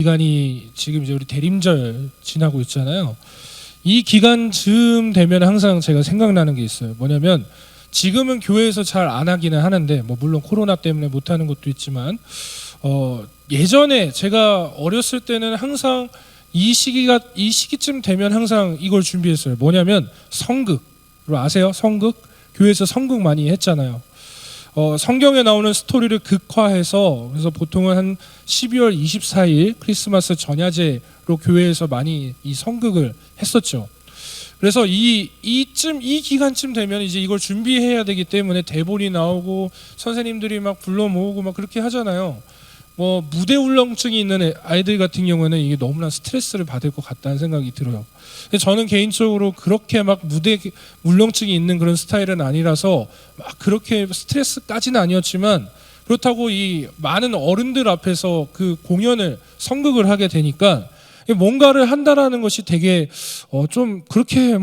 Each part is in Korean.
기간이 지금 이제 우리 대림절 지나고 있잖아요. 이 기간쯤 되면 항상 제가 생각나는 게 있어요. 뭐냐면 지금은 교회에서 잘 안 하기는 하는데 물론 코로나 때문에 못 하는 것도 있지만 예전에 제가 어렸을 때는 항상 이 시기쯤 되면 항상 이걸 준비했어요. 뭐냐면 성극. 여러분 아세요? 성극? 교회에서 성극 많이 했잖아요. 성경에 나오는 스토리를 극화해서 그래서 보통은 한 12월 24일 크리스마스 전야제로 교회에서 많이 이 성극을 했었죠. 그래서 이 기간쯤 되면 이제 이걸 준비해야 되기 때문에 대본이 나오고 선생님들이 막 불러 모으고 막 그렇게 하잖아요. 무대 울렁증이 있는 아이들 같은 경우에는 이게 너무나 스트레스를 받을 것 같다는 생각이 들어요. 근데 저는 개인적으로 그렇게 막 무대 울렁증이 있는 그런 스타일은 아니라서 막 그렇게 스트레스까지는 아니었지만 그렇다고 이 많은 어른들 앞에서 그 공연을 성극을 하게 되니까 뭔가를 한다라는 것이 되게 좀 그렇게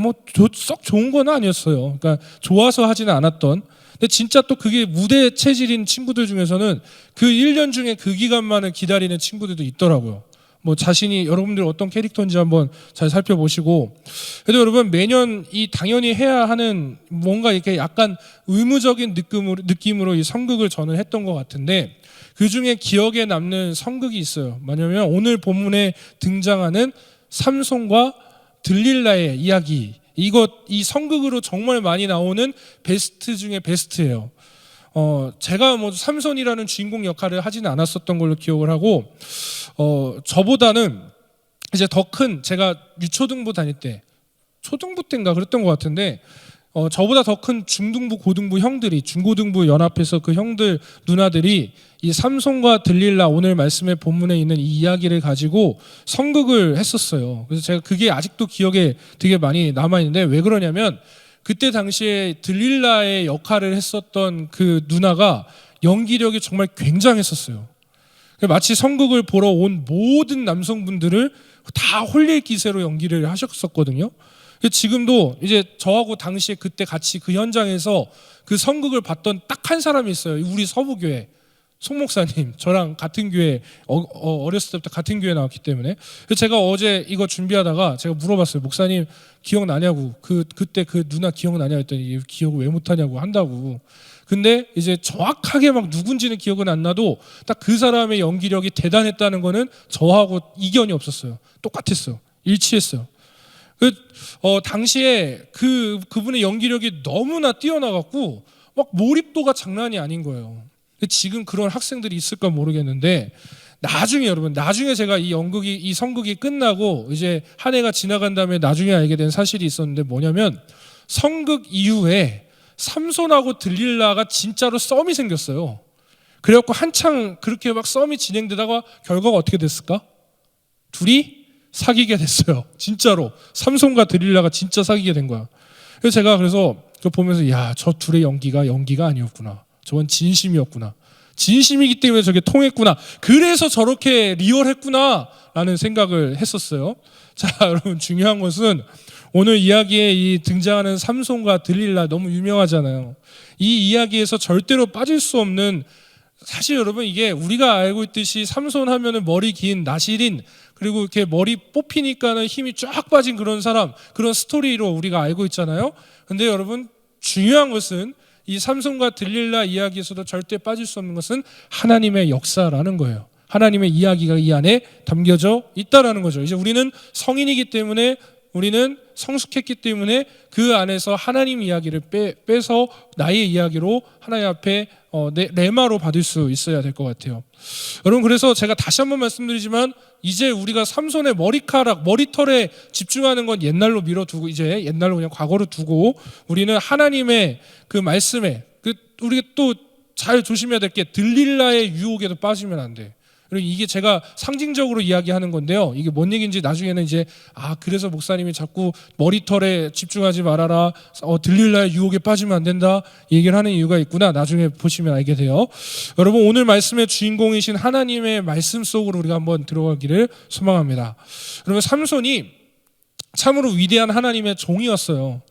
썩 좋은 건 아니었어요. 그러니까 좋아서 하지는 않았던. 근데 진짜 또 그게 무대 체질인 친구들 중에서는 그 1년 중에 그 기간만을 기다리는 친구들도 있더라고요. 자신이 여러분들 어떤 캐릭터인지 한번 잘 살펴보시고. 그래도 여러분 매년 이 당연히 해야 하는 뭔가 이렇게 약간 의무적인 느낌으로 이 성극을 저는 했던 것 같은데 그 중에 기억에 남는 성극이 있어요. 뭐냐면 오늘 본문에 등장하는 삼손과 들릴라의 이야기. 이 성극으로 정말 많이 나오는 베스트 중에 베스트예요. 제가 삼손이라는 주인공 역할을 하지는 않았었던 걸로 기억을 하고, 저보다는 이제 더 큰, 제가 유초등부 다닐 때, 초등부 때인가 그랬던 것 같은데, 저보다 더 큰 중등부, 고등부 형들이, 중고등부 연합해서 그 형들, 누나들이 이 삼손과 들릴라 오늘 말씀의 본문에 있는 이 이야기를 가지고 성극을 했었어요. 그래서 제가 그게 아직도 기억에 되게 많이 남아있는데 왜 그러냐면 그때 당시에 들릴라의 역할을 했었던 그 누나가 연기력이 정말 굉장했었어요. 마치 성극을 보러 온 모든 남성분들을 다 홀릴 기세로 연기를 하셨었거든요. 지금도 이제 저하고 당시에 그때 같이 그 현장에서 그 성극을 봤던 딱 한 사람이 있어요. 우리 서부교회 송 목사님, 저랑 같은 교회 어렸을 때부터 같은 교회 나왔기 때문에. 그래서 제가 어제 이거 준비하다가 제가 물어봤어요. 목사님 기억나냐고. 그때 그 누나 기억나냐 했더니 기억을 왜 못하냐고 한다고. 근데 이제 정확하게 막 누군지는 기억은 안 나도 딱 그 사람의 연기력이 대단했다는 거는 저하고 이견이 없었어요. 똑같았어요. 일치했어요. 당시에 그분의 연기력이 너무나 뛰어나갖고 막 몰입도가 장난이 아닌 거예요. 지금 그런 학생들이 있을까 모르겠는데 나중에 제가 이 성극이 끝나고 이제 한 해가 지나간 다음에 나중에 알게 된 사실이 있었는데 뭐냐면 성극 이후에 삼손하고 들릴라가 진짜로 썸이 생겼어요. 그래갖고 한창 그렇게 막 썸이 진행되다가 결과가 어떻게 됐을까? 둘이 사귀게 됐어요. 진짜로 삼손과 들릴라가 진짜 사귀게 된 거야. 그래서 제가 그거 보면서 저 둘의 연기가 아니었구나. 저건 진심이었구나. 진심이기 때문에 저게 통했구나. 그래서 저렇게 리얼했구나 라는 생각을 했었어요. 자, 여러분 중요한 것은 오늘 이야기에 이 등장하는 삼손과 들릴라 너무 유명하잖아요. 이 이야기에서 절대로 빠질 수 없는, 사실 여러분 이게 우리가 알고 있듯이 삼손 하면은 머리 긴 나실인, 그리고 이렇게 머리 뽑히니까는 힘이 쫙 빠진 그런 사람, 그런 스토리로 우리가 알고 있잖아요. 근데 여러분 중요한 것은 이 삼손과 들릴라 이야기에서도 절대 빠질 수 없는 것은 하나님의 역사라는 거예요. 하나님의 이야기가 이 안에 담겨져 있다라는 거죠. 이제 우리는 성인이기 때문에, 우리는 성숙했기 때문에 그 안에서 하나님 이야기를 빼서 나의 이야기로 하나님 앞에 레마로 받을 수 있어야 될 것 같아요. 여러분 그래서 제가 다시 한번 말씀드리지만 이제 우리가 삼손의 머리털에 집중하는 건 옛날로 미뤄두고, 이제 옛날로 그냥 과거로 두고 우리는 하나님의 그 말씀에 우리가 또 잘 조심해야 될 게 들릴라의 유혹에도 빠지면 안 돼. 이게 제가 상징적으로 이야기하는 건데요. 이게 뭔 얘기인지 나중에는 이제 그래서 목사님이 자꾸 머리털에 집중하지 말아라, 들릴라의 유혹에 빠지면 안 된다 얘기를 하는 이유가 있구나. 나중에 보시면 알게 돼요. 여러분 오늘 말씀의 주인공이신 하나님의 말씀 속으로 우리가 한번 들어가기를 소망합니다. 여러분 삼손이 참으로 위대한 하나님의 종이었어요.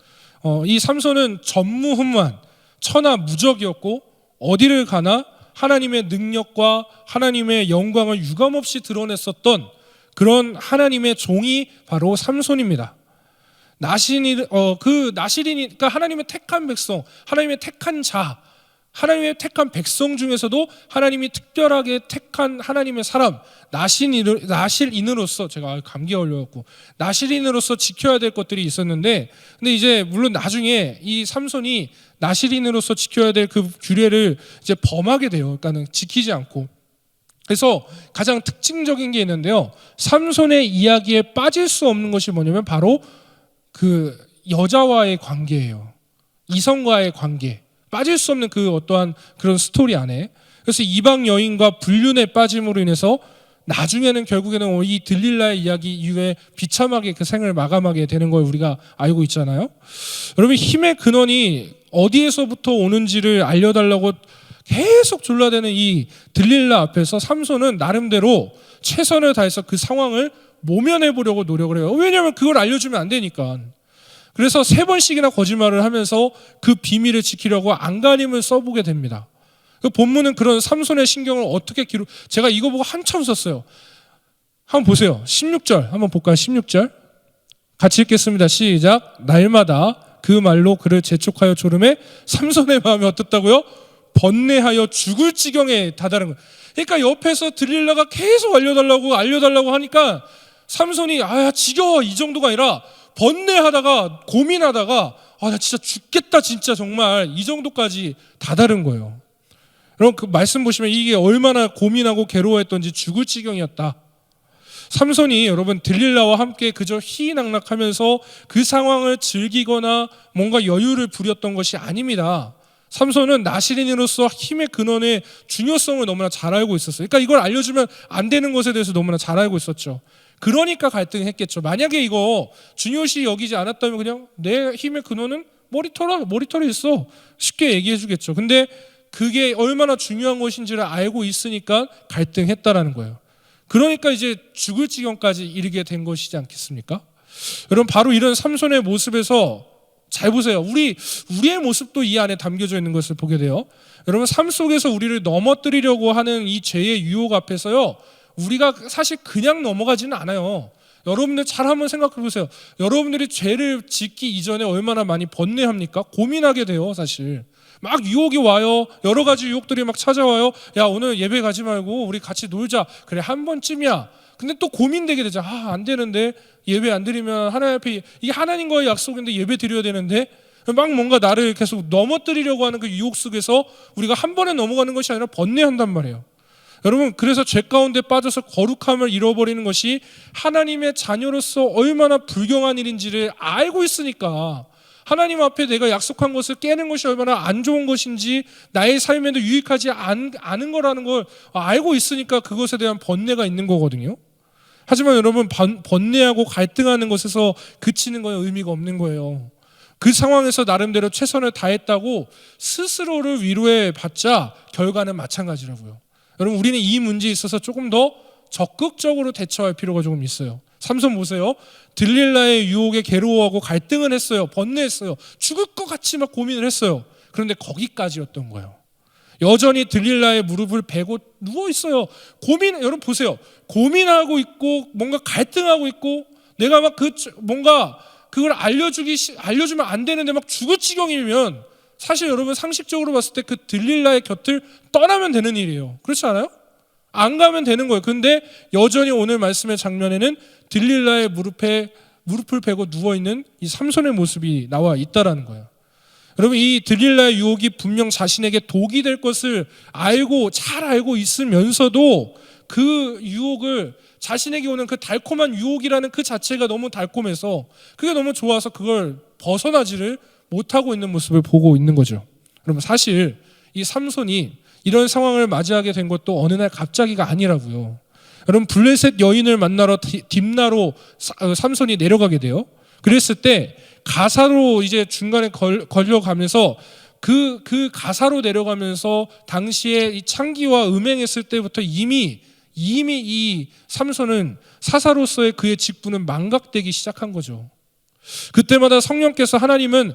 이 삼손은 전무후무한 천하무적이었고 어디를 가나 하나님의 능력과 하나님의 영광을 유감없이 드러냈었던 그런 하나님의 종이 바로 삼손입니다. 그러니까 하나님의 택한 백성, 하나님의 택한 자, 하나님의 택한 백성 중에서도 하나님이 특별하게 택한 하나님의 사람, 나실인으로서, 제가 감기에 걸려갖고 나실인으로서 지켜야 될 것들이 있었는데, 근데 이제 물론 나중에 이 삼손이 나실인으로서 지켜야 될 그 규례를 이제 범하게 돼요. 그러니까는 지키지 않고. 그래서 가장 특징적인 게 있는데요, 삼손의 이야기에 빠질 수 없는 것이 뭐냐면 바로 그 여자와의 관계예요. 이성과의 관계, 빠질 수 없는 그 어떠한 그런 스토리 안에. 그래서 이방 여인과 불륜에 빠짐으로 인해서 나중에는 결국에는 이 들릴라의 이야기 이후에 비참하게 그 생을 마감하게 되는 걸 우리가 알고 있잖아요. 여러분, 힘의 근원이 어디에서부터 오는지를 알려달라고 계속 졸라대는 이 들릴라 앞에서 삼손은 나름대로 최선을 다해서 그 상황을 모면해 보려고 노력을 해요. 왜냐하면 그걸 알려주면 안 되니까. 그래서 3번씩이나 거짓말을 하면서 그 비밀을 지키려고 안간힘을 써보게 됩니다. 그 본문은 그런 삼손의 신경을 어떻게 제가 이거 보고 한참 썼어요. 한번 보세요. 16절 한번 볼까요? 16절 같이 읽겠습니다. 시작. 날마다 그 말로 그를 재촉하여 조름에 삼손의 마음이 어떻다고요? 번뇌하여 죽을 지경에 다다른 거예요. 그러니까 옆에서 들릴라가 계속 알려달라고 하니까 삼손이 지겨워, 이 정도가 아니라 번뇌하다가 고민하다가 나 진짜 죽겠다, 진짜 정말, 이 정도까지 다다른 거예요. 여러분, 그 말씀 보시면 이게 얼마나 고민하고 괴로워했던지 죽을 지경이었다. 삼손이 여러분 들릴라와 함께 그저 희희낙낙하면서 그 상황을 즐기거나 뭔가 여유를 부렸던 것이 아닙니다. 삼손은 나실인으로서 힘의 근원의 중요성을 너무나 잘 알고 있었어요. 그러니까 이걸 알려주면 안 되는 것에 대해서 너무나 잘 알고 있었죠. 그러니까 갈등했겠죠. 만약에 이거 중요시 여기지 않았다면 그냥 내 힘의 근원은 머리털이 있어, 쉽게 얘기해 주겠죠. 근데 그게 얼마나 중요한 것인지를 알고 있으니까 갈등했다라는 거예요. 그러니까 이제 죽을 지경까지 이르게 된 것이지 않겠습니까? 여러분, 바로 이런 삼손의 모습에서 잘 보세요. 우리의 모습도 이 안에 담겨져 있는 것을 보게 돼요. 여러분, 삶 속에서 우리를 넘어뜨리려고 하는 이 죄의 유혹 앞에서요, 우리가 사실 그냥 넘어가지는 않아요. 여러분들 잘 한번 생각해 보세요. 여러분들이 죄를 짓기 이전에 얼마나 많이 번뇌합니까? 고민하게 돼요, 사실. 막 유혹이 와요. 여러 가지 유혹들이 막 찾아와요. 야, 오늘 예배 가지 말고 우리 같이 놀자. 그래, 한 번쯤이야. 근데 또 고민되게 되죠. 안 되는데, 예배 안 드리면 하나님 앞에, 이게 하나님과의 약속인데 예배 드려야 되는데, 막 뭔가 나를 계속 넘어뜨리려고 하는 그 유혹 속에서 우리가 한 번에 넘어가는 것이 아니라 번뇌한단 말이에요. 여러분, 그래서 죄 가운데 빠져서 거룩함을 잃어버리는 것이 하나님의 자녀로서 얼마나 불경한 일인지를 알고 있으니까, 하나님 앞에 내가 약속한 것을 깨는 것이 얼마나 안 좋은 것인지, 나의 삶에도 유익하지 않은 거라는 걸 알고 있으니까 그것에 대한 번뇌가 있는 거거든요. 하지만 여러분, 번뇌하고 갈등하는 것에서 그치는 건 의미가 없는 거예요. 그 상황에서 나름대로 최선을 다했다고 스스로를 위로해 봤자 결과는 마찬가지라고요. 여러분, 우리는 이 문제에 있어서 조금 더 적극적으로 대처할 필요가 조금 있어요. 삼손 보세요. 들릴라의 유혹에 괴로워하고 갈등을 했어요. 번뇌했어요. 죽을 것 같이 막 고민을 했어요. 그런데 거기까지였던 거예요. 여전히 들릴라의 무릎을 베고 누워 있어요. 여러분 보세요. 고민하고 있고 뭔가 갈등하고 있고, 내가 막 뭔가 그걸 알려주면 안 되는데 막 죽을 지경이면, 사실 여러분 상식적으로 봤을 때 그 들릴라의 곁을 떠나면 되는 일이에요. 그렇지 않아요? 안 가면 되는 거예요. 근데 여전히 오늘 말씀의 장면에는 들릴라의 무릎을 베고 누워있는 이 삼손의 모습이 나와 있다라는 거예요. 여러분, 이 들릴라의 유혹이 분명 자신에게 독이 될 것을 잘 알고 있으면서도 그 유혹을, 자신에게 오는 그 달콤한 유혹이라는 그 자체가 너무 달콤해서, 그게 너무 좋아서 그걸 벗어나지를 못하고 있는 모습을 보고 있는 거죠. 여러분, 사실 이 삼손이 이런 상황을 맞이하게 된 것도 어느 날 갑자기가 아니라고요. 여러분, 블레셋 여인을 만나러 딥나로 삼손이 내려가게 돼요. 그랬을 때 가사로 이제 중간에 걸려가면서 그 가사로 내려가면서 당시에 이 창기와 음행했을 때부터 이미 이 삼손은 사사로서의 그의 직분은 망각되기 시작한 거죠. 그때마다 성령께서, 하나님은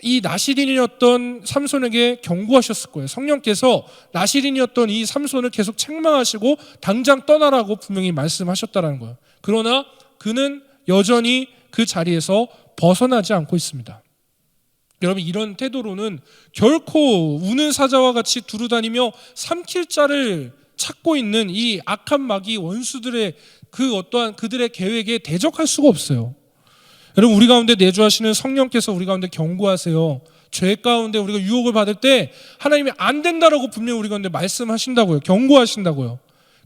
이 나시린이었던 삼손에게 경고하셨을 거예요. 성령께서 나시린이었던 이 삼손을 계속 책망하시고 당장 떠나라고 분명히 말씀하셨다는 거예요. 그러나 그는 여전히 그 자리에서 벗어나지 않고 있습니다. 여러분, 이런 태도로는 결코 우는 사자와 같이 두루다니며 삼킬 자를 찾고 있는 이 악한 마귀 원수들의 그 어떠한 그들의 계획에 대적할 수가 없어요. 여러분, 우리 가운데 내주하시는 성령께서 우리 가운데 경고하세요. 죄 가운데 우리가 유혹을 받을 때 하나님이 안 된다라고 분명히 우리 가운데 말씀하신다고요. 경고하신다고요.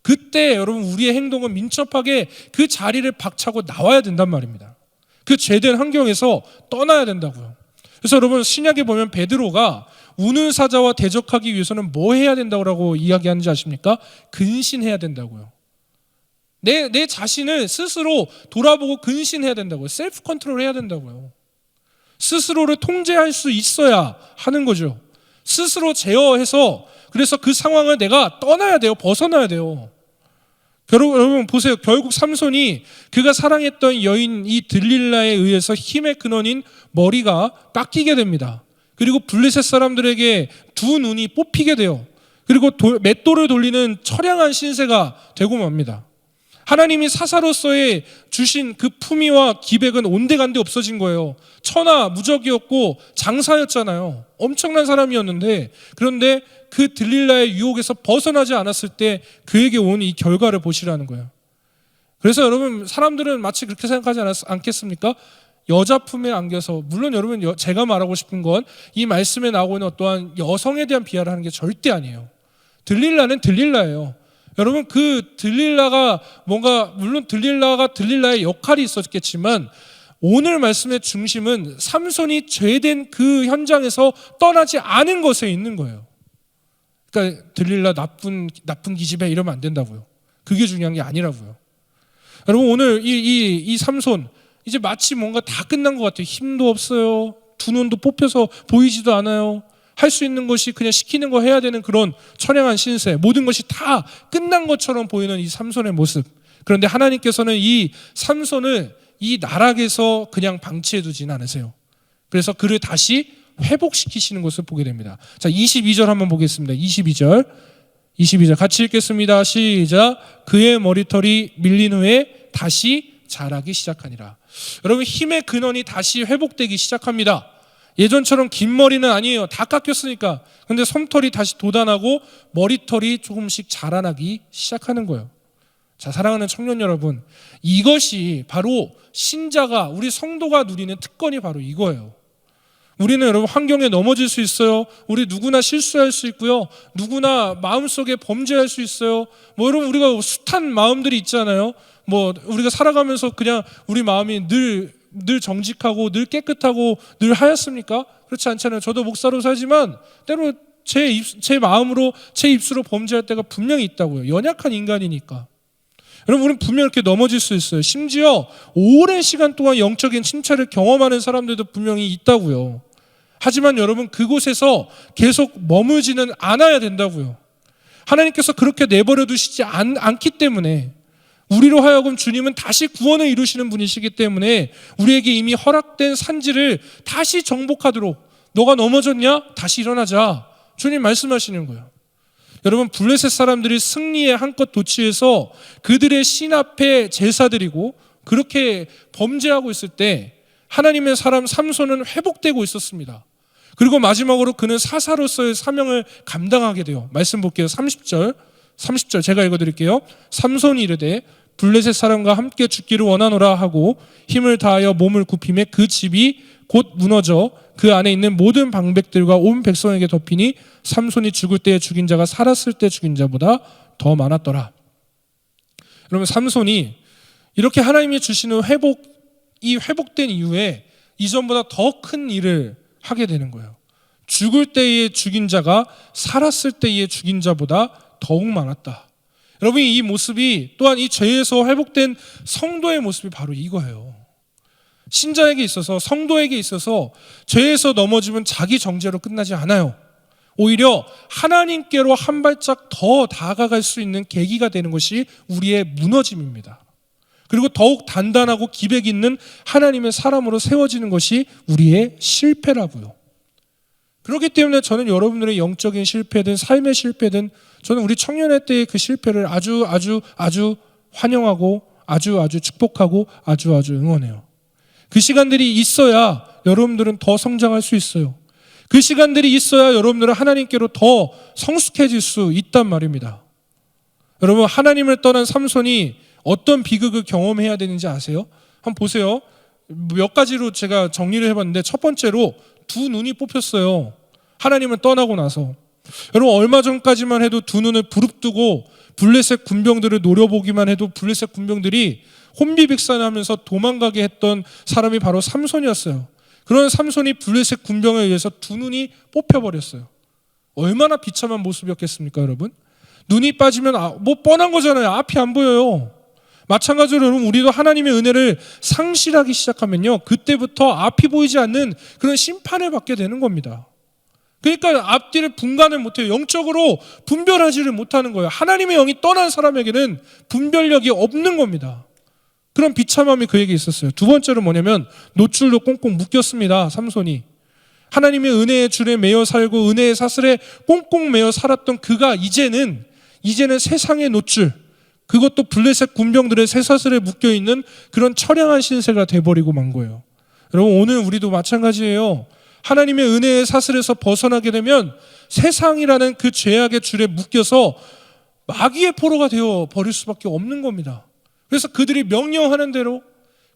그때 여러분, 우리의 행동은 민첩하게 그 자리를 박차고 나와야 된단 말입니다. 그 죄된 환경에서 떠나야 된다고요. 그래서 여러분, 신약에 보면 베드로가 우는 사자와 대적하기 위해서는 뭐 해야 된다고 이야기하는지 아십니까? 근신해야 된다고요. 내 자신을 스스로 돌아보고 근신해야 된다고요. 셀프 컨트롤 해야 된다고요. 스스로를 통제할 수 있어야 하는 거죠. 스스로 제어해서, 그래서 그 상황을 내가 떠나야 돼요. 벗어나야 돼요. 여러분 보세요. 결국 삼손이 그가 사랑했던 여인 이 들릴라에 의해서 힘의 근원인 머리가 깎이게 됩니다. 그리고 블레셋 사람들에게 두 눈이 뽑히게 돼요. 그리고 맷돌을 돌리는 처량한 신세가 되고 맙니다. 하나님이 사사로서의 주신 그 품위와 기백은 온데간데 없어진 거예요. 천하 무적이었고 장사였잖아요. 엄청난 사람이었는데, 그런데 그 들릴라의 유혹에서 벗어나지 않았을 때 그에게 온 이 결과를 보시라는 거예요. 그래서 여러분, 사람들은 마치 그렇게 생각하지 않겠습니까? 여자 품에 안겨서, 물론 여러분, 제가 말하고 싶은 건 이 말씀에 나오는 어떠한 여성에 대한 비하를 하는 게 절대 아니에요. 들릴라는 들릴라예요. 여러분, 그 들릴라가 뭔가, 물론 들릴라가 들릴라의 역할이 있었겠지만 오늘 말씀의 중심은 삼손이 죄된 그 현장에서 떠나지 않은 것에 있는 거예요. 그러니까 들릴라 나쁜 기집애 이러면 안 된다고요. 그게 중요한 게 아니라고요. 여러분, 오늘 이 삼손 이제 마치 뭔가 다 끝난 것 같아요. 힘도 없어요. 두 눈도 뽑혀서 보이지도 않아요. 할 수 있는 것이 그냥 시키는 거 해야 되는 그런 처량한 신세, 모든 것이 다 끝난 것처럼 보이는 이 삼손의 모습. 그런데 하나님께서는 이 삼손을 이 나락에서 그냥 방치해 두진 않으세요. 그래서 그를 다시 회복시키시는 것을 보게 됩니다. 자, 22절 한번 보겠습니다. 22절 같이 읽겠습니다. 시작. 그의 머리털이 밀린 후에 다시 자라기 시작하니라. 여러분, 힘의 근원이 다시 회복되기 시작합니다. 예전처럼 긴 머리는 아니에요. 다 깎였으니까. 근데 솜털이 다시 돋아나고 머리털이 조금씩 자라나기 시작하는 거예요. 자, 사랑하는 청년 여러분, 이것이 바로 신자가, 우리 성도가 누리는 특권이 바로 이거예요. 우리는 여러분 환경에 넘어질 수 있어요. 우리 누구나 실수할 수 있고요. 누구나 마음속에 범죄할 수 있어요. 여러분, 우리가 숱한 마음들이 있잖아요. 우리가 살아가면서 그냥 우리 마음이 늘 정직하고 늘 깨끗하고 늘 하얗습니까? 그렇지 않잖아요. 저도 목사로 살지만 때로 제 마음으로, 제 입술로 범죄할 때가 분명히 있다고요. 연약한 인간이니까. 여러분, 우리는 분명 이렇게 넘어질 수 있어요. 심지어 오랜 시간 동안 영적인 침체를 경험하는 사람들도 분명히 있다고요. 하지만 여러분, 그곳에서 계속 머물지는 않아야 된다고요. 하나님께서 그렇게 내버려 두시지 않기 때문에, 우리로 하여금 주님은 다시 구원을 이루시는 분이시기 때문에 우리에게 이미 허락된 산지를 다시 정복하도록, 너가 넘어졌냐? 다시 일어나자. 주님 말씀하시는 거예요. 여러분, 블레셋 사람들이 승리에 한껏 도취해서 그들의 신 앞에 제사드리고 그렇게 범죄하고 있을 때 하나님의 사람 삼손은 회복되고 있었습니다. 그리고 마지막으로 그는 사사로서의 사명을 감당하게 돼요. 말씀 볼게요. 30절 제가 읽어드릴게요. 삼손이 이르되 블레셋 사람과 함께 죽기를 원하노라 하고 힘을 다하여 몸을 굽히매 그 집이 곧 무너져 그 안에 있는 모든 방백들과 온 백성에게 덮이니 삼손이 죽을 때에 죽인 자가 살았을 때 죽인 자보다 더 많았더라. 여러분, 삼손이 이렇게 하나님이 주시는 이 회복된 이후에 이전보다 더 큰 일을 하게 되는 거예요. 죽을 때에 죽인 자가 살았을 때에 죽인 자보다 더욱 많았다. 여러분, 이 모습이 또한 이 죄에서 회복된 성도의 모습이 바로 이거예요. 신자에게 있어서, 성도에게 있어서 죄에서 넘어지면 자기 정죄로 끝나지 않아요. 오히려 하나님께로 한 발짝 더 다가갈 수 있는 계기가 되는 것이 우리의 무너짐입니다. 그리고 더욱 단단하고 기백 있는 하나님의 사람으로 세워지는 것이 우리의 실패라고요. 그렇기 때문에 저는 여러분들의 영적인 실패든 삶의 실패든 저는 우리 청년의 때의 그 실패를 아주 환영하고 아주 축복하고 아주 응원해요. 그 시간들이 있어야 여러분들은 더 성장할 수 있어요. 그 시간들이 있어야 여러분들은 하나님께로 더 성숙해질 수 있단 말입니다. 여러분, 하나님을 떠난 삼손이 어떤 비극을 경험해야 되는지 아세요? 한번 보세요. 몇 가지로 제가 정리를 해봤는데 첫 번째로 두 눈이 뽑혔어요. 하나님을 떠나고 나서. 여러분, 얼마 전까지만 해도 두 눈을 부릅뜨고 블레셋 군병들을 노려보기만 해도 블레셋 군병들이 혼비백산하면서 도망가게 했던 사람이 바로 삼손이었어요. 그런 삼손이 블레셋 군병에 의해서 두 눈이 뽑혀버렸어요. 얼마나 비참한 모습이었겠습니까, 여러분? 눈이 빠지면 뭐 뻔한 거잖아요. 앞이 안 보여요. 마찬가지로 여러분, 우리도 하나님의 은혜를 상실하기 시작하면요, 그때부터 앞이 보이지 않는 그런 심판을 받게 되는 겁니다. 그러니까 앞뒤를 분간을 못해요. 영적으로 분별하지를 못하는 거예요. 하나님의 영이 떠난 사람에게는 분별력이 없는 겁니다. 그런 비참함이 그에게 있었어요. 두 번째로 뭐냐면 노출로 꽁꽁 묶였습니다. 삼손이. 하나님의 은혜의 줄에 매여 살고 은혜의 사슬에 꽁꽁 매여 살았던 그가 이제는 세상의 노출, 그것도 블레셋 군병들의 쇠사슬에 묶여있는 그런 처량한 신세가 돼버리고 만 거예요. 여러분, 오늘 우리도 마찬가지예요. 하나님의 은혜의 사슬에서 벗어나게 되면 세상이라는 그 죄악의 줄에 묶여서 마귀의 포로가 되어 버릴 수밖에 없는 겁니다. 그래서 그들이 명령하는 대로,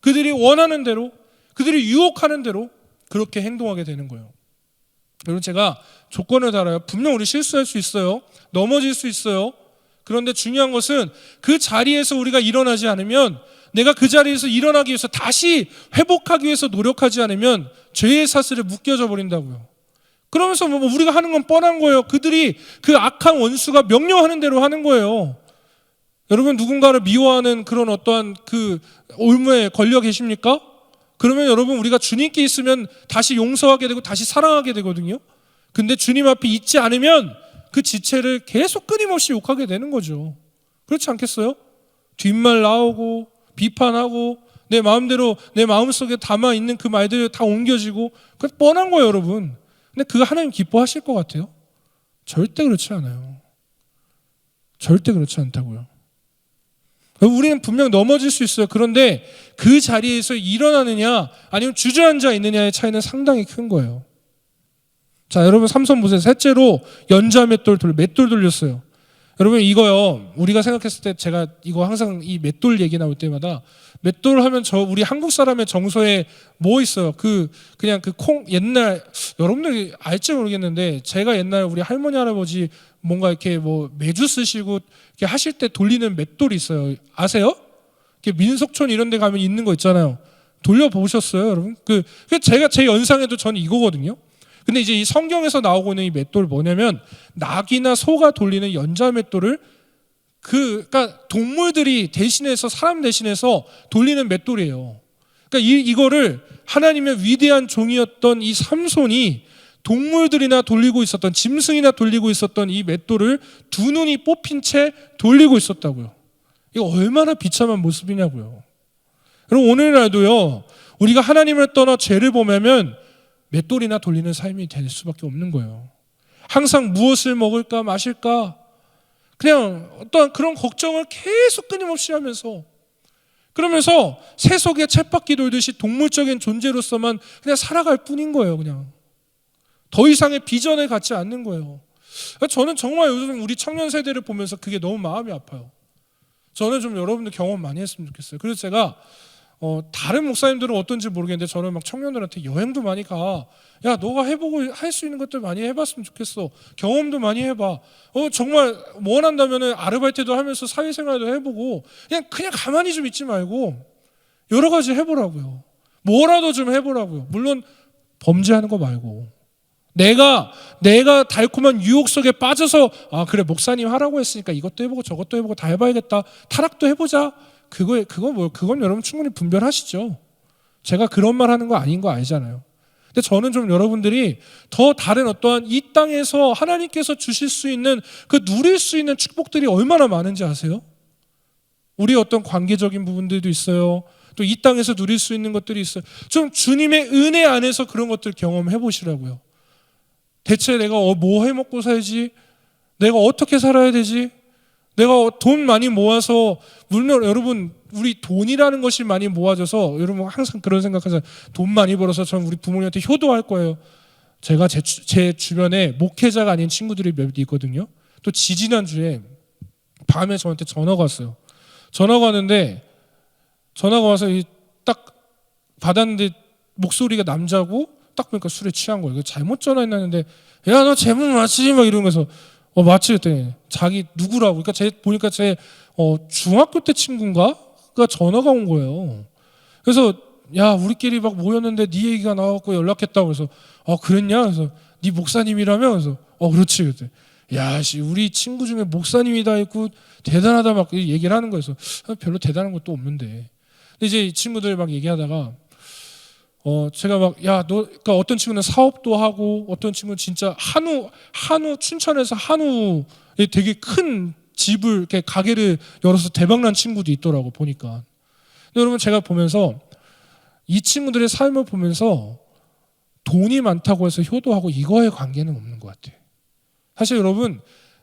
그들이 원하는 대로, 그들이 유혹하는 대로 그렇게 행동하게 되는 거예요. 여러분, 제가 조건을 달아요. 분명 우리 실수할 수 있어요. 넘어질 수 있어요. 그런데 중요한 것은 그 자리에서 우리가 일어나지 않으면, 내가 그 자리에서 일어나기 위해서 다시 회복하기 위해서 노력하지 않으면 죄의 사슬에 묶여져 버린다고요. 그러면서 뭐 우리가 하는 건 뻔한 거예요. 그들이, 그 악한 원수가 명령하는 대로 하는 거예요. 여러분, 누군가를 미워하는 그런 어떠한 그 올무에 걸려 계십니까? 그러면 여러분, 우리가 주님께 있으면 다시 용서하게 되고 다시 사랑하게 되거든요. 근데 주님 앞에 있지 않으면 그 지체를 계속 끊임없이 욕하게 되는 거죠. 그렇지 않겠어요? 뒷말 나오고 비판하고 내 마음대로 내 마음속에 담아있는 그 말들이 다 옮겨지고, 그건 뻔한 거예요, 여러분. 근데 그거 하나님 기뻐하실 것 같아요? 절대 그렇지 않아요. 절대 그렇지 않다고요. 우리는 분명 넘어질 수 있어요. 그런데 그 자리에서 일어나느냐 아니면 주저앉아 있느냐의 차이는 상당히 큰 거예요. 자, 여러분, 삼손 보세요. 셋째로 연자 맷돌 돌렸어요. 여러분, 이거요, 우리가 생각했을 때, 제가 이거 항상 이 맷돌 얘기 나올 때마다, 맷돌 하면 우리 한국 사람의 정서에 뭐 있어요? 그냥 옛날, 여러분들이 알지 모르겠는데, 제가 옛날 우리 할머니, 할아버지 뭔가 이렇게 뭐 매주 쓰시고 이렇게 하실 때 돌리는 맷돌이 있어요. 아세요? 이렇게 민속촌 이런 데 가면 있는 거 있잖아요. 돌려보셨어요, 여러분? 제가 제 연상에도 저는 이거거든요. 근데 이제 이 성경에서 나오고 있는 이 맷돌 뭐냐면, 낙이나 소가 돌리는 연자 맷돌을 그러니까 동물들이 대신해서, 사람 대신해서 돌리는 맷돌이에요. 그러니까 이거를 하나님의 위대한 종이었던 이 삼손이 동물들이나 돌리고 있었던, 짐승이나 돌리고 있었던 이 맷돌을 두 눈이 뽑힌 채 돌리고 있었다고요. 이거 얼마나 비참한 모습이냐고요. 여러분, 오늘날도요, 우리가 하나님을 떠나 죄를 범하면 맷돌이나 돌리는 삶이 될 수밖에 없는 거예요. 항상 무엇을 먹을까 마실까, 그냥 어떤 그런 걱정을 계속 끊임없이 하면서, 그러면서 새 속에 쳇바퀴 돌듯이 동물적인 존재로서만 그냥 살아갈 뿐인 거예요. 그냥 더 이상의 비전을 갖지 않는 거예요. 저는 정말 요즘 우리 청년 세대를 보면서 그게 너무 마음이 아파요. 저는 좀 여러분들 경험 많이 했으면 좋겠어요. 그래서 제가 다른 목사님들은 어떤지 모르겠는데, 저는 막 청년들한테 여행도 많이 가. 야, 너가 해보고 할 수 있는 것들 많이 해봤으면 좋겠어. 경험도 많이 해봐. 정말 원한다면은 아르바이트도 하면서 사회생활도 해보고, 그냥 가만히 좀 있지 말고 여러 가지 해보라고요. 뭐라도 좀 해보라고요. 물론 범죄하는 거 말고. 내가 달콤한 유혹 속에 빠져서, 그래, 목사님 하라고 했으니까 이것도 해보고 저것도 해보고 다 해봐야겠다. 타락도 해보자. 그건 여러분 충분히 분별하시죠. 제가 그런 말 하는 거 아닌 거 알잖아요. 근데 저는 좀 여러분들이 더 다른 어떠한 이 땅에서 하나님께서 주실 수 있는, 누릴 수 있는 축복들이 얼마나 많은지 아세요? 우리 어떤 관계적인 부분들도 있어요. 또 이 땅에서 누릴 수 있는 것들이 있어요. 좀 주님의 은혜 안에서 그런 것들 경험해 보시라고요. 대체 내가 뭐 해먹고 살지? 내가 어떻게 살아야 되지? 내가 돈 많이 모아서, 물론 여러분 우리 돈이라는 것이 많이 모아져서 여러분 항상 그런 생각하세요. 돈 많이 벌어서 전 우리 부모님한테 효도할 거예요. 제가 제 주변에 목회자가 아닌 친구들이 몇 있거든요. 또 지지난주에 밤에 저한테 전화가 왔어요. 전화가 왔는데 전화가 와서 딱 받았는데 목소리가 남자고 딱 보니까 술에 취한 거예요. 잘못 전화했는데 야 너 제목 맞지? 막 이러면서 맞지? 그랬더니 자기 누구라고. 그러니까 보니까 제 중학교 때 친구인가? 가 전화가 온 거예요. 그래서 야 우리끼리 막 모였는데 네 얘기가 나와갖고 연락했다고. 그래서 그랬냐? 그래서 네 목사님이라며? 그래서 그렇지. 그랬더니 야 씨 우리 친구 중에 목사님이 다 있고 대단하다 막 얘기를 하는 거예요. 그래서 별로 대단한 것도 없는데. 근데 이제 이 친구들 막 얘기하다가 제가 막 야 너 그러니까 어떤 친구는 사업도 하고 어떤 친구는 진짜 한우 춘천에서 한우에 되게 큰 집을 이렇게 가게를 열어서 대박난 친구도 있더라고 보니까. 근데 여러분 제가 보면서 이 친구들의 삶을 보면서 돈이 많다고 해서 효도하고 이거의 관계는 없는 것 같아요. 사실 여러분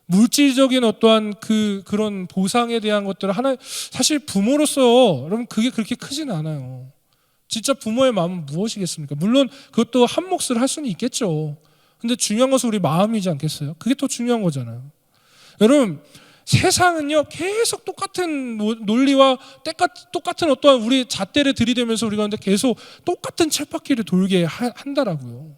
물질적인 어떠한 그런 보상에 대한 것들을 사실 부모로서 여러분 그게 그렇게 크지는 않아요. 진짜 부모의 마음은 무엇이겠습니까? 물론 그것도 한 몫을 할 수는 있겠죠. 근데 중요한 것은 우리 마음이지 않겠어요? 그게 더 중요한 거잖아요. 여러분 세상은요 계속 똑같은 논리와 똑같은 어떠한 우리 잣대를 들이대면서 우리가 근데 계속 똑같은 쳇바퀴를 돌게 한다라고요.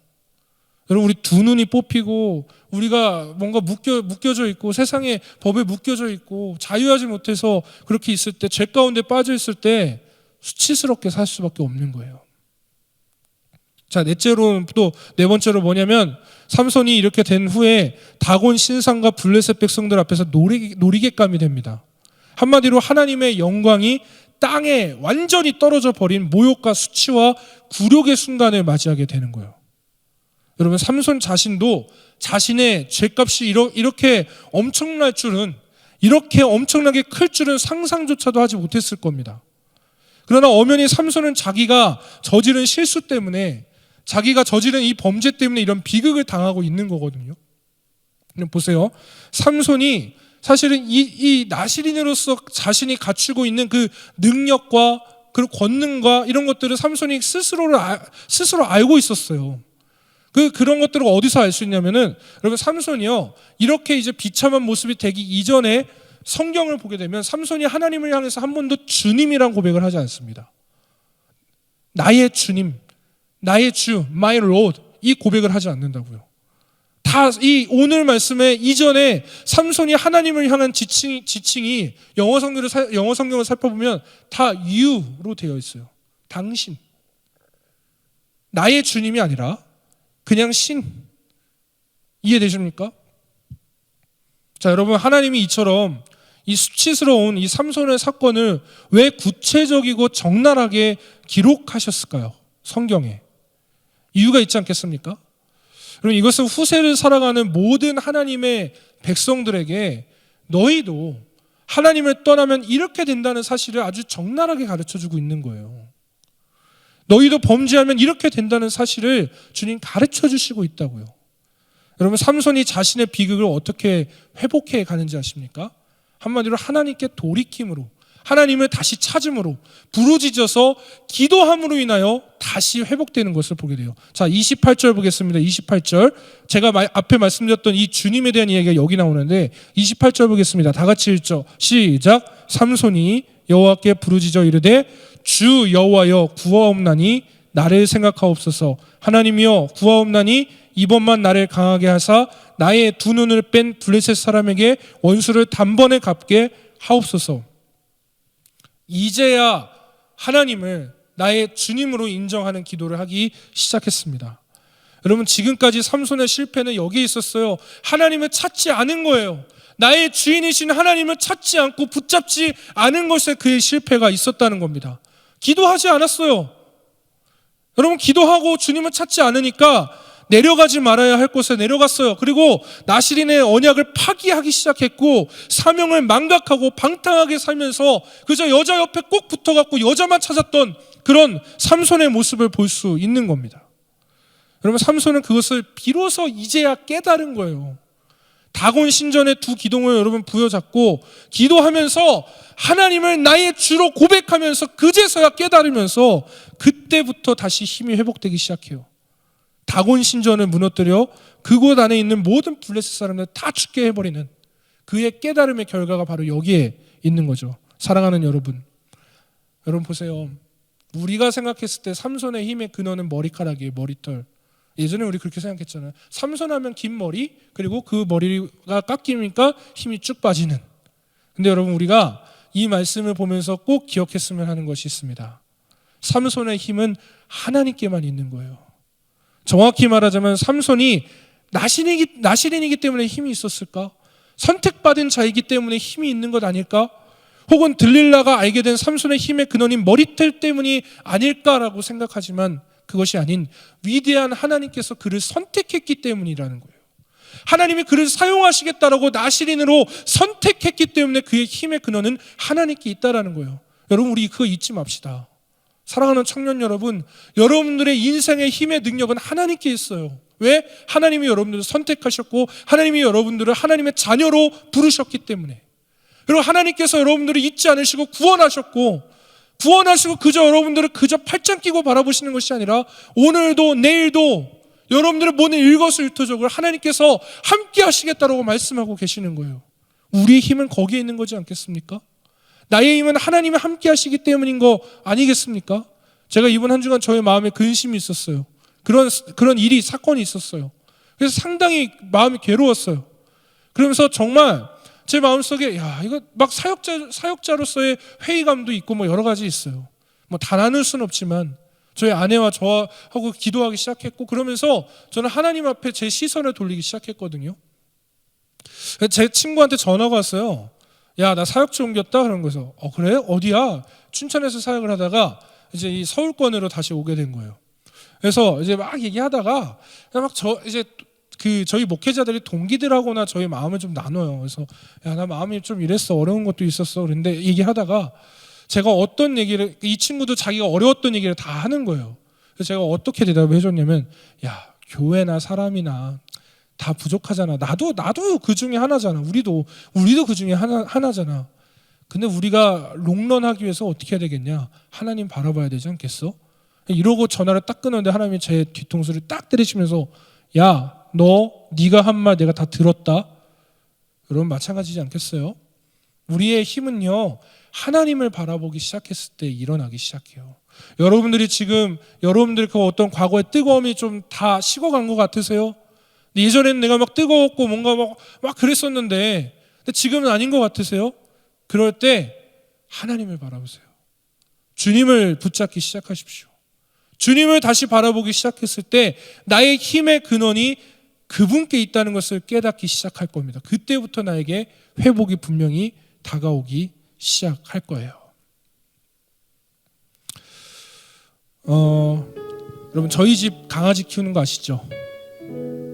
여러분 우리 두 눈이 뽑히고 우리가 뭔가 묶여져 있고 세상의 법에 묶여져 있고 자유하지 못해서 그렇게 있을 때 죄 가운데 빠져 있을 때 수치스럽게 살 수밖에 없는 거예요. 자, 네 번째로 뭐냐면 삼손이 이렇게 된 후에 다곤 신상과 블레셋 백성들 앞에서 놀이객감이 됩니다. 한마디로 하나님의 영광이 땅에 완전히 떨어져 버린 모욕과 수치와 굴욕의 순간을 맞이하게 되는 거예요. 여러분 삼손 자신도 자신의 죄값이 이렇게 엄청날 줄은, 이렇게 엄청나게 클 줄은 상상조차도 하지 못했을 겁니다. 그러나 엄연히 삼손은 자기가 저지른 실수 때문에, 자기가 저지른 이 범죄 때문에 이런 비극을 당하고 있는 거거든요. 보세요. 삼손이 사실은 이 나시린으로서 자신이 갖추고 있는 그 능력과 그 권능과 이런 것들을 삼손이 스스로 알고 있었어요. 그런 것들을 어디서 알 수 있냐면은, 여러분 삼손이요 이렇게 이제 비참한 모습이 되기 이전에 성경을 보게 되면 삼손이 하나님을 향해서 한 번도 주님이란 고백을 하지 않습니다. 나의 주님, 나의 주, my Lord, 이 고백을 하지 않는다고요. 다 이 오늘 말씀에 이전에 삼손이 하나님을 향한 지칭이 영어 성경을 살펴보면 다 you로 되어 있어요. 당신, 나의 주님이 아니라 그냥 신. 이해되십니까? 자, 여러분 하나님이 이처럼 이 수치스러운 이 삼손의 사건을 왜 구체적이고 적나라하게 기록하셨을까요? 성경에 이유가 있지 않겠습니까? 여러분 이것은 후세를 살아가는 모든 하나님의 백성들에게 너희도 하나님을 떠나면 이렇게 된다는 사실을 아주 적나라하게 가르쳐주고 있는 거예요. 너희도 범죄하면 이렇게 된다는 사실을 주님 가르쳐 주시고 있다고요. 여러분 삼손이 자신의 비극을 어떻게 회복해 가는지 아십니까? 한마디로 하나님께 돌이킴으로, 하나님을 다시 찾음으로, 부르짖어서 기도함으로 인하여 다시 회복되는 것을 보게 돼요. 자, 28절 보겠습니다. 28절. 제가 앞에 말씀드렸던 이 주님에 대한 이야기가 여기 나오는데 28절 보겠습니다. 다 같이 읽죠. 시작. 삼손이 여호와께 부르짖어 이르되 주 여호와여 구하옵나니 나를 생각하옵소서. 하나님이여 구하옵나니 이번만 나를 강하게 하사 나의 두 눈을 뺀 블레셋 사람에게 원수를 단번에 갚게 하옵소서. 이제야 하나님을 나의 주님으로 인정하는 기도를 하기 시작했습니다. 여러분 지금까지 삼손의 실패는 여기에 있었어요. 하나님을 찾지 않은 거예요. 나의 주인이신 하나님을 찾지 않고 붙잡지 않은 것에 그의 실패가 있었다는 겁니다. 기도하지 않았어요. 여러분 기도하고 주님을 찾지 않으니까 내려가지 말아야 할 곳에 내려갔어요. 그리고 나시린의 언약을 파기하기 시작했고 사명을 망각하고 방탕하게 살면서 그저 여자 옆에 꼭 붙어갖고 여자만 찾았던 그런 삼손의 모습을 볼 수 있는 겁니다. 여러분, 삼손은 그것을 비로소 이제야 깨달은 거예요. 다곤 신전의 두 기둥을 여러분 부여잡고 기도하면서 하나님을 나의 주로 고백하면서 그제서야 깨달으면서 그때부터 다시 힘이 회복되기 시작해요. 다곤 신전을 무너뜨려 그곳 안에 있는 모든 블레셋 사람들 다 죽게 해버리는 그의 깨달음의 결과가 바로 여기에 있는 거죠. 사랑하는 여러분, 여러분 보세요. 우리가 생각했을 때 삼손의 힘의 근원은 머리카락이에요. 머리털. 예전에 우리 그렇게 생각했잖아요. 삼손하면 긴 머리, 그리고 그 머리가 깎이니까 힘이 쭉 빠지는. 근데 여러분, 우리가 이 말씀을 보면서 꼭 기억했으면 하는 것이 있습니다. 삼손의 힘은 하나님께만 있는 거예요. 정확히 말하자면 삼손이 나시린이기 때문에 힘이 있었을까? 선택받은 자이기 때문에 힘이 있는 것 아닐까? 혹은 들릴라가 알게 된 삼손의 힘의 근원인 머리털 때문이 아닐까라고 생각하지만 그것이 아닌 위대한 하나님께서 그를 선택했기 때문이라는 거예요. 하나님이 그를 사용하시겠다라고 나시린으로 선택했기 때문에 그의 힘의 근원은 하나님께 있다라는 거예요. 여러분, 우리 그거 잊지 맙시다. 사랑하는 청년 여러분, 여러분들의 인생의 힘의 능력은 하나님께 있어요. 왜? 하나님이 여러분들을 선택하셨고 하나님이 여러분들을 하나님의 자녀로 부르셨기 때문에. 그리고 하나님께서 여러분들을 잊지 않으시고 구원하시고 그저 여러분들을 그저 팔짱 끼고 바라보시는 것이 아니라 오늘도 내일도 여러분들의 모든 일거수일투족을 하나님께서 함께 하시겠다라고 말씀하고 계시는 거예요. 우리의 힘은 거기에 있는 거지 않겠습니까? 나의 힘은 하나님이 함께 하시기 때문인 거 아니겠습니까? 제가 이번 한 주간 저의 마음에 근심이 있었어요. 그런 일이, 사건이 있었어요. 그래서 상당히 마음이 괴로웠어요. 그러면서 정말 제 마음속에 이거 막 사역자로서의 회의감도 있고 뭐 여러 가지 있어요. 뭐 다 나눌 수는 없지만 저희 아내와 저하고 기도하기 시작했고, 그러면서 저는 하나님 앞에 제 시선을 돌리기 시작했거든요. 제 친구한테 전화가 왔어요. 야, 나 사역지 옮겼다. 그런 거에서 그래? 어디야? 춘천에서 사역을 하다가 이제 이 서울권으로 다시 오게 된 거예요. 그래서 이제 막 얘기하다가 저희 목회자들이 동기들하고나 저희 마음을 좀 나눠요. 그래서 야, 나 마음이 좀 이랬어. 어려운 것도 있었어. 그런데 얘기하다가 제가 어떤 얘기를, 이 친구도 자기가 어려웠던 얘기를 다 하는 거예요. 그래서 제가 어떻게 대답을 해줬냐면, 야, 교회나 사람이나 다 부족하잖아. 나도 그 중에 하나잖아. 우리도 그 중에 하나잖아. 근데 우리가 롱런하기 위해서 어떻게 해야 되겠냐? 하나님 바라봐야 되지 않겠어? 이러고 전화를 딱 끊었는데 하나님이 제 뒤통수를 딱 때리시면서, 야, 네가 한 말 내가 다 들었다. 여러분, 마찬가지지 않겠어요? 우리의 힘은요, 하나님을 바라보기 시작했을 때 일어나기 시작해요. 여러분들이 지금 여러분들 그 어떤 과거의 뜨거움이 좀 다 식어간 것 같으세요? 예전에는 내가 막 뜨거웠고 뭔가 막 그랬었는데 근데 지금은 아닌 것 같으세요? 그럴 때 하나님을 바라보세요. 주님을 붙잡기 시작하십시오. 주님을 다시 바라보기 시작했을 때 나의 힘의 근원이 그분께 있다는 것을 깨닫기 시작할 겁니다. 그때부터 나에게 회복이 분명히 다가오기 시작할 거예요. 여러분, 저희 집 강아지 키우는 거 아시죠?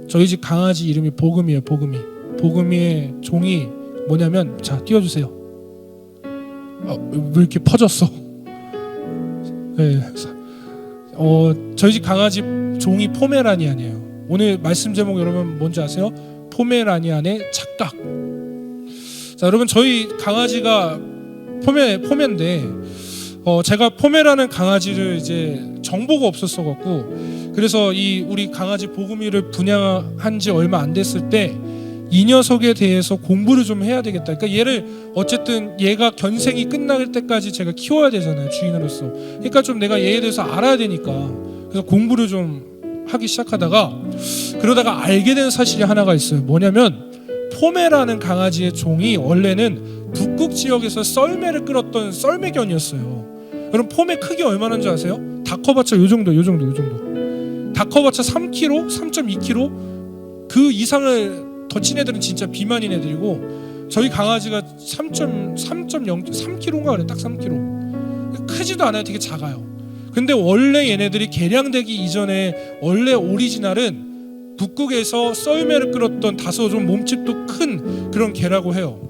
저희 집 강아지 이름이 복음이에요. 복음이의 종이 뭐냐면, 자, 띄워주세요. 왜 이렇게 퍼졌어? 네. 저희 집 강아지 종이 포메라니안이에요. 오늘 말씀 제목 여러분 뭔지 아세요? 포메라니안의 착각. 자, 여러분, 저희 강아지가 포메인데 제가 포메라는 강아지를 이제 정보가 없었어갖고, 그래서 우리 강아지 복음이를 분양한 지 얼마 안 됐을 때 이 녀석에 대해서 공부를 좀 해야 되겠다. 그러니까 얘를 어쨌든 얘가 견생이 끝날 때까지 제가 키워야 되잖아요, 주인으로서. 그러니까 좀 내가 얘에 대해서 알아야 되니까 그래서 공부를 좀 하기 시작하다가 그러다가 알게 된 사실이 하나가 있어요. 뭐냐면 포메라는 강아지의 종이 원래는 북극 지역에서 썰매를 끌었던 썰매견이었어요. 여러분, 포메 크기 얼마나인 줄 아세요? 다 커봤자 요 정도. 다 커봤자 3kg, 3.2kg 그 이상을 더 친 애들은 진짜 비만인 애들이고, 저희 강아지가 3.0kg인가 그래. 딱 3kg. 크지도 않아요. 되게 작아요. 근데 원래 얘네들이 개량되기 이전에 원래 오리지널은 북극에서 썰매를 끌었던 다소 좀 몸집도 큰 그런 개라고 해요.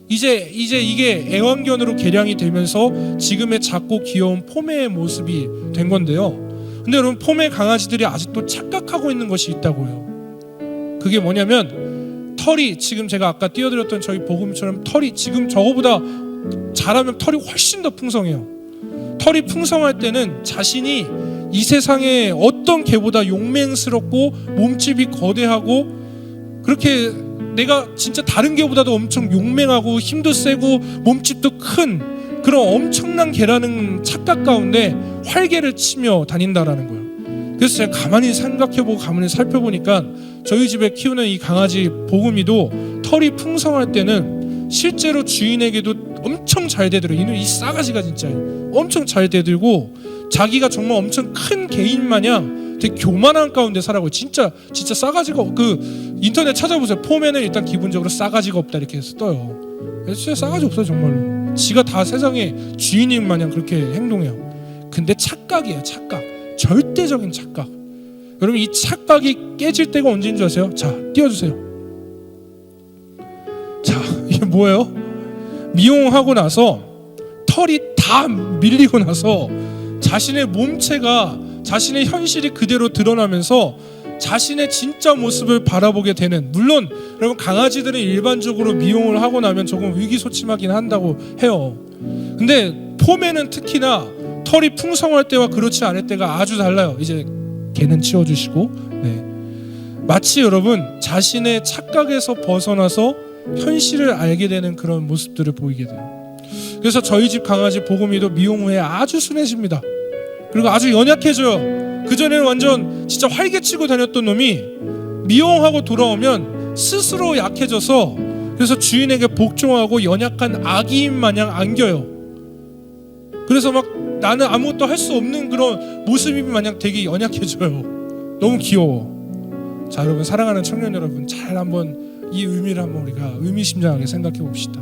이제 이게 애완견으로 개량이 되면서 지금의 작고 귀여운 포메의 모습이 된 건데요. 근데 여러분, 포메 강아지들이 아직도 착각하고 있는 것이 있다고 해요. 그게 뭐냐면, 털이 지금 제가 아까 띄워드렸던 저희 복음처럼 털이 지금 저거보다 자라면 털이 훨씬 더 풍성해요. 털이 풍성할 때는 자신이 이 세상에 어떤 개보다 용맹스럽고 몸집이 거대하고, 그렇게 내가 진짜 다른 개보다도 엄청 용맹하고 힘도 세고 몸집도 큰 그런 엄청난 개라는 착각 가운데 활개를 치며 다닌다라는 거예요. 그래서 제가 가만히 생각해보고 가만히 살펴보니까 저희 집에 키우는 이 강아지 보금이도 털이 풍성할 때는 실제로 주인에게도 엄청 잘 대들어요. 이 싸가지가 진짜 엄청 잘 대들고, 자기가 정말 엄청 큰 개인 마냥 되게 교만한 가운데 살아가고, 진짜 싸가지가, 그 인터넷 찾아보세요. 포메는 일단 기본적으로 싸가지가 없다 이렇게 해서 떠요. 진짜 싸가지 없어요 정말로. 지가 다 세상의 주인인 마냥 그렇게 행동해요. 근데 착각이에요. 착각, 절대적인 착각. 여러분, 이 착각이 깨질 때가 언제인 줄 아세요? 자, 띄워주세요. 자, 이게 뭐예요? 미용하고 나서 털이 다 밀리고 나서 자신의 몸체가, 자신의 현실이 그대로 드러나면서 자신의 진짜 모습을 바라보게 되는, 물론 여러분 강아지들은 일반적으로 미용을 하고 나면 조금 의기소침하긴 한다고 해요. 근데 포메는 특히나 털이 풍성할 때와 그렇지 않을 때가 아주 달라요. 이제 개는 치워주시고, 네. 마치 여러분 자신의 착각에서 벗어나서 현실을 알게 되는 그런 모습들을 보이게 돼요. 그래서 저희 집 강아지 보금이도 미용 후에 아주 순해집니다. 그리고 아주 연약해져요. 그전에는 완전 진짜 활개치고 다녔던 놈이 미용하고 돌아오면 스스로 약해져서, 그래서 주인에게 복종하고 연약한 아기인 마냥 안겨요. 그래서 막 나는 아무것도 할 수 없는 그런 모습이 마냥 되게 연약해져요. 너무 귀여워. 자, 여러분, 사랑하는 청년 여러분, 잘 한번 이 의미를 한번 우리가 의미심장하게 생각해 봅시다.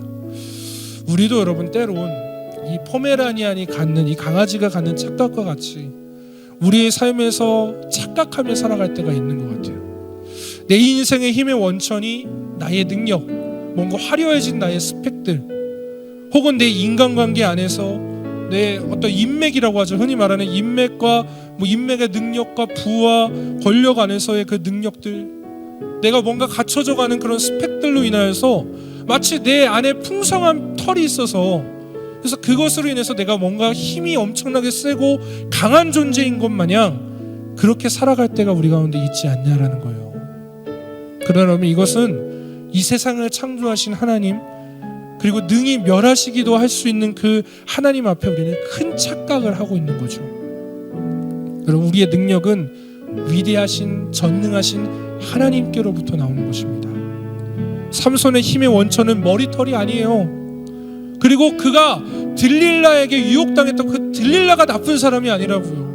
우리도 여러분 때론 이 포메라니안이 갖는, 이 강아지가 갖는 착각과 같이 우리의 삶에서 착각하며 살아갈 때가 있는 것 같아요. 내 인생의 힘의 원천이 나의 능력, 뭔가 화려해진 나의 스펙들, 혹은 내 인간관계 안에서 내 어떤 인맥이라고 하죠. 흔히 말하는 인맥과 인맥의 능력과 부와 권력 안에서의 그 능력들, 내가 뭔가 갖춰져 가는 그런 스펙들로 인하여서 마치 내 안에 풍성한 털이 있어서, 그래서 그것으로 인해서 내가 뭔가 힘이 엄청나게 세고 강한 존재인 것 마냥 그렇게 살아갈 때가 우리 가운데 있지 않냐라는 거예요. 그러면 이것은 이 세상을 창조하신 하나님, 그리고 능히 멸하시기도 할 수 있는 그 하나님 앞에 우리는 큰 착각을 하고 있는 거죠. 여러분, 우리의 능력은 위대하신 전능하신 하나님께로부터 나오는 것입니다. 삼손의 힘의 원천은 머리털이 아니에요. 그리고 그가 들릴라에게 유혹당했던 그 들릴라가 나쁜 사람이 아니라고요.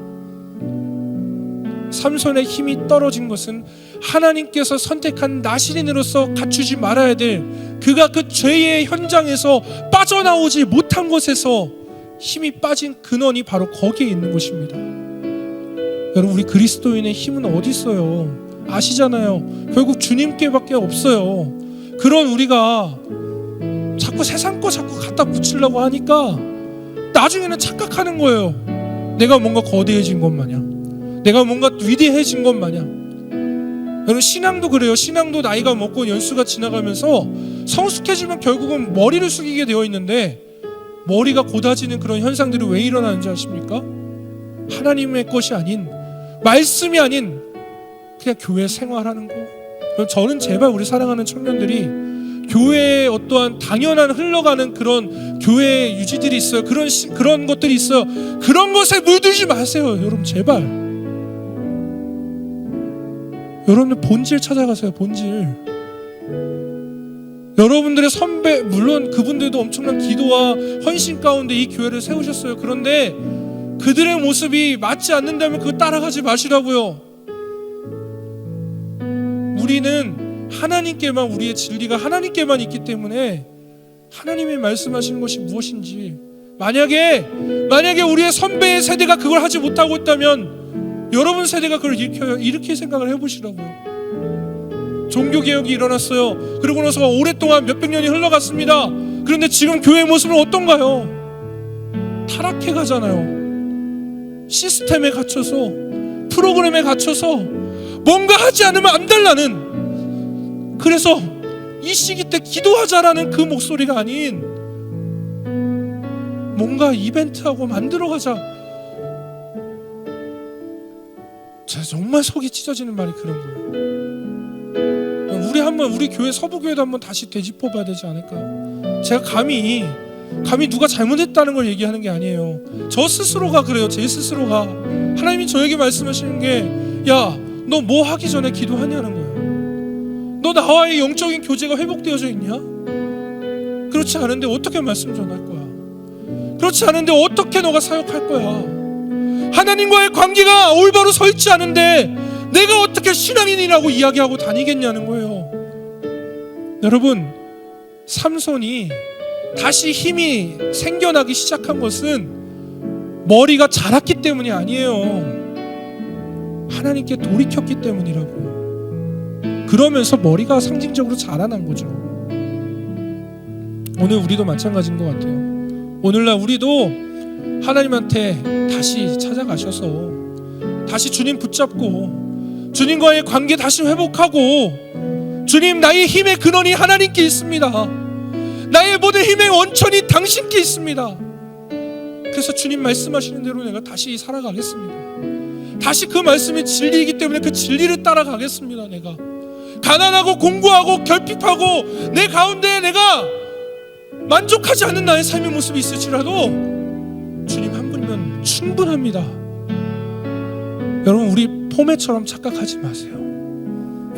삼손의 힘이 떨어진 것은 하나님께서 선택한 나시린으로서 갖추지 말아야 될, 그가 그 죄의 현장에서 빠져나오지 못한 곳에서 힘이 빠진 근원이 바로 거기에 있는 것입니다. 여러분, 우리 그리스도인의 힘은 어디 있어요? 아시잖아요. 결국 주님께밖에 없어요. 그런 우리가 자꾸 세상 거 자꾸 갖다 붙이려고 하니까 나중에는 착각하는 거예요. 내가 뭔가 거대해진 것 마냥, 내가 뭔가 위대해진 것 마냥. 여러분, 신앙도 그래요. 신앙도 나이가 먹고 연수가 지나가면서 성숙해지면 결국은 머리를 숙이게 되어 있는데, 머리가 고다지는 그런 현상들이 왜 일어나는지 아십니까? 하나님의 것이 아닌, 말씀이 아닌 그냥 교회 생활하는 거. 저는 제발 우리 사랑하는 청년들이 교회에 어떠한 당연한 흘러가는 그런 교회 유지들이 있어요. 그런 것들이 있어요. 그런 것에 물들지 마세요. 여러분, 제발. 여러분들 본질 찾아가세요. 본질. 여러분들의 선배, 물론 그분들도 엄청난 기도와 헌신 가운데 이 교회를 세우셨어요. 그런데 그들의 모습이 맞지 않는다면 그거 따라가지 마시라고요. 우리는 하나님께만, 우리의 진리가 하나님께만 있기 때문에 하나님이 말씀하시는 것이 무엇인지, 만약에 우리의 선배의 세대가 그걸 하지 못하고 있다면 여러분 세대가 그걸 일으킬 생각을 해보시라고요. 종교개혁이 일어났어요. 그러고 나서 오랫동안 몇백 년이 흘러갔습니다. 그런데 지금 교회의 모습은 어떤가요? 타락해 가잖아요. 시스템에 갇혀서, 프로그램에 갇혀서 뭔가 하지 않으면 안 달라는, 그래서 이 시기 때 기도하자라는 그 목소리가 아닌 뭔가 이벤트하고 만들어가자. 제가 정말 속이 찢어지는 말이 그런 거예요. 우리 교회 서부교회도 한번 다시 되짚어봐야 되지 않을까요? 제가 감히 누가 잘못했다는 걸 얘기하는 게 아니에요. 저 스스로가 그래요. 제 스스로가. 하나님이 저에게 말씀하시는 게, 야, 너 뭐 하기 전에 기도하냐는 거예요. 너 나와의 영적인 교제가 회복되어져 있냐? 그렇지 않은데 어떻게 말씀 전할 거야? 그렇지 않은데 어떻게 너가 사역할 거야? 하나님과의 관계가 올바로 서 있지 않은데 내가 어떻게 신앙인이라고 이야기하고 다니겠냐는 거예요. 여러분, 삼손이 다시 힘이 생겨나기 시작한 것은 머리가 자랐기 때문이 아니에요. 하나님께 돌이켰기 때문이라고. 그러면서 머리가 상징적으로 자라난 거죠. 오늘 우리도 마찬가지인 것 같아요. 오늘날 우리도 하나님한테 다시 찾아가셔서 다시 주님 붙잡고 주님과의 관계 다시 회복하고, 주님, 나의 힘의 근원이 하나님께 있습니다. 나의 모든 힘의 원천이 당신께 있습니다. 그래서 주님 말씀하시는 대로 내가 다시 살아가겠습니다. 다시 그 말씀이 진리이기 때문에 그 진리를 따라가겠습니다. 내가 가난하고 공고하고 결핍하고 내 가운데 내가 만족하지 않는 나의 삶의 모습이 있을지라도 주님 한 분이면 충분합니다. 여러분, 우리 포메처럼 착각하지 마세요.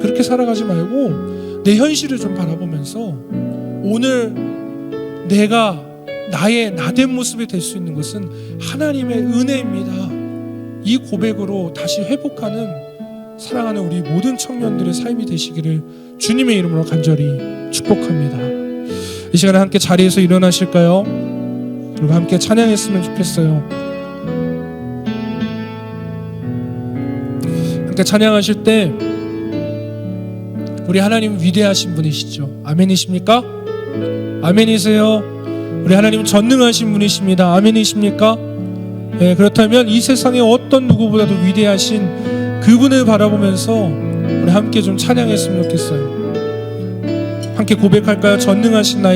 그렇게 살아가지 말고 내 현실을 좀 바라보면서 오늘 내가 나의 나된 모습이 될 수 있는 것은 하나님의 은혜입니다. 이 고백으로 다시 회복하는, 사랑하는 우리 모든 청년들의 삶이 되시기를 주님의 이름으로 간절히 축복합니다. 이 시간에 함께 자리에서 일어나실까요? 그리고 함께 찬양했으면 좋겠어요. 함께 찬양하실 때 우리 하나님 위대하신 분이시죠. 아멘이십니까? 아멘이세요? 우리 하나님은 전능하신 분이십니다. 아멘이십니까? 네, 그렇다면 이 세상의 어떤 누구보다도 위대하신 그분을 바라보면서 우리 함께 좀 찬양했으면 좋겠어요. 함께 고백할까요? 전능하신 나의